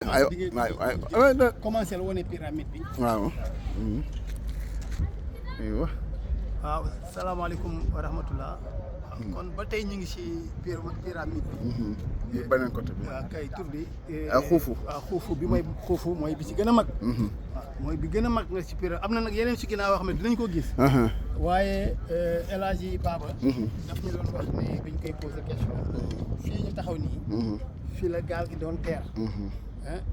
aywa commencé la wane pyramide bi. waaw. aywa. waaw salaamaaleykum wa rahmatullah. kon ba tey ñu ngi si pyramide bi. beneen côté bi. waaw kay tur bi. xuufu. waaw xuufu bi mooy xuufu mooy bi ci gën a mag. waaw mooy bi gën a mag nga si pyramide am na nag yeneen si ginnaaw yoo xam ne dinañ ko gis. waaye El Hadji Baba. daf ñu doon wax ne biñ koy posé question. fii ñu taxaw nii. fii la gaal gi doon teer.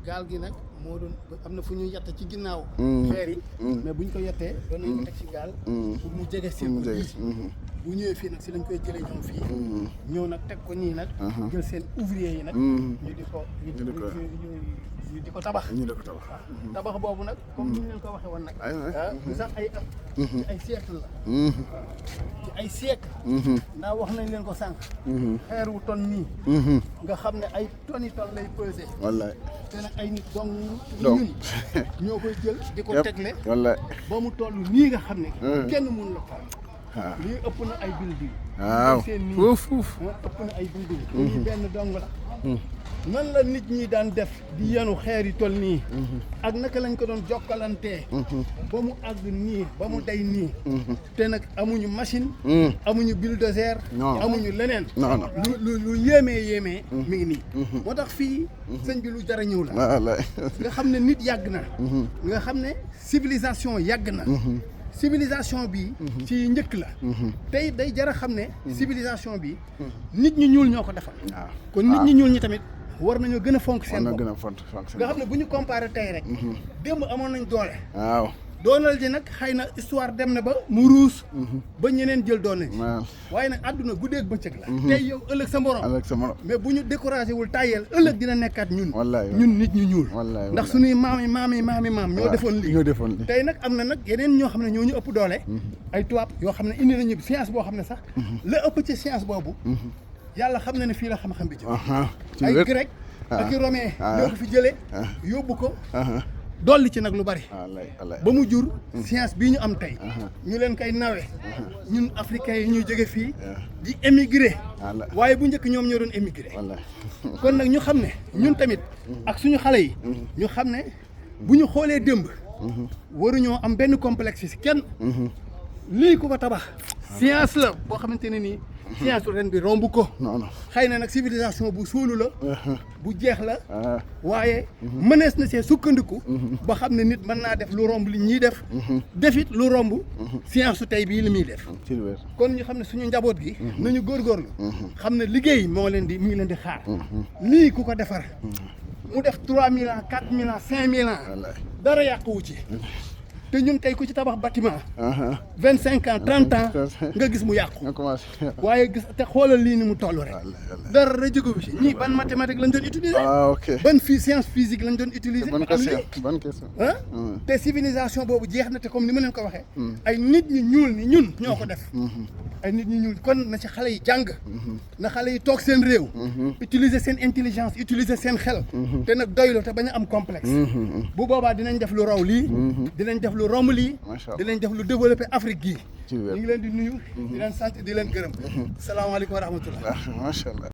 gaal gi nag moo doon am na fu ñu yett ci ginnaaw. xeer yi. mais buñ ko yettee doon nañ ko teg ci gaal. pour mu jege si bu ñëwee fii nag si lañ koy jëlee ñoom fii. ñëw nag teg ko nii nag. jël seen ouvrier yi nag. ñu di ko tabax. ñu di ko tabax. tabax boobu nag comme ni ñu leen ko waxee woon nag. du sax ay at. ci ay siècle la. ci ay siècle. ndax wax nañ leen ko sànq. xeer wu ton nii. nga xam ne ay toni ton lay pesé. wallaay. te nag ay nit dong ñun ñoo koy jël di ko tegle. wallaay. ba mu toll nii nga xam ne. kenn mënu la ko. waaw lii ëpp na ay building. waaw fuuf ëpp na ay building. lii benn dong la. nan la nit ñi daan def di yenu xeer yi toll nii. ak naka lañ ko doon jokkalantee. ba mu àgg nii ba mu day nii. te nag amuñu machine. amuñu bulldozer. amuñu leneen. non non lu yéemee mi ngi nii. moo tax fii sëñ bi lu jar a ñëw la. nga xam ne nit yàgg na. nga xam ne civilisation yàgg na. civilisation bi ci njëkk la. tey day jar a xam ne civilisation bi nit ñi ñuul ñoo ko defal. kon nit ñi ñuul ñi tamit war nañoo gën a fonk seen bopp. nga xam ne bu ñu comparé tey rek. démb amoon nañ doole. waaw dooleel ji nag xëy na histoire dem na ba mu ruus. ba ñeneen jël doole ji. waaye nag àdduna guddeeg bëccëg la. tey yow ëllëg sa morom. mais bu ñu découragé wul tàyyeel ëllëg dina nekkaat ñun. ñun nit ñu ñuul. ndax suñuy maam ñoo defoon lii. tey nag am na nag yeneen ñoo xam ne ñoo ñu ëpp doole. ay tubaab yoo xam ne indi nañu science boo xam ne sax. la ëpp ci science boobu. yàlla xam na ne fii la xam-xam bi jëm. ay grec ak i romain ñoo ko fi jëlee. yóbbu ko. dolli ci nag lu bari. ba mu jur science bii ñu am tey. ñu leen koy nawe. ñun africains yi ñuy jóge fii. di émigré. waaye bu njëkk ñoom ñoo doon émigré. kon nag ñu xam ne ñun tamit ak suñu xale yi. ñu xam ne bu ñu xoolee démb. waruñoo am benn complexe ci kenn. lii ku ko tabax. science la boo xamante ne nii. science ren bi romb ko. xëy na nag civilisation bu suulu la. bu jeex la. waaye mënees na see sukkandiku. ba xam ne nit mën naa def lu romb li ñuy def. defit lu romb. science su tey bii li muy def. kon ñu xam ne suñu njaboot gi. nañu góorgóorlu. xam ne liggéey moo leen di mi ngi leen di xaar. lii ku ko defar. mu def 3000 ans 4000 ans 5000 ans. dara yàquwu ci. te ñun tey ku ci tabax bâtiment 25 ans 30 ans nga gis mu yàqu. waaye gis te xoolal lii ni mu toll rek. dara jógu bi si ñii ban mathématique lañ doon utiliser. ban science physique lañ doon utiliser. ban question te civilisation boobu jeex na te comme ni ma leen ko waxee. ay nit ñi ñuul ni ñun ñoo ko def. ay nit ñi ñuul kon na ci xale yi jàng. na xale yi toog seen réew. utiliser seen intelligence utiliser seen xel. te nag doylu te bañ a am complexe. bu boobaa dinañ def lu raw lii. dinañ def lu romb lii. dinañ def lu développé Afrique gii. ñu ngi leen di nuyu. di leen sant di leen gërëm. salaamaaleykum wa rahmatullah. macha allah.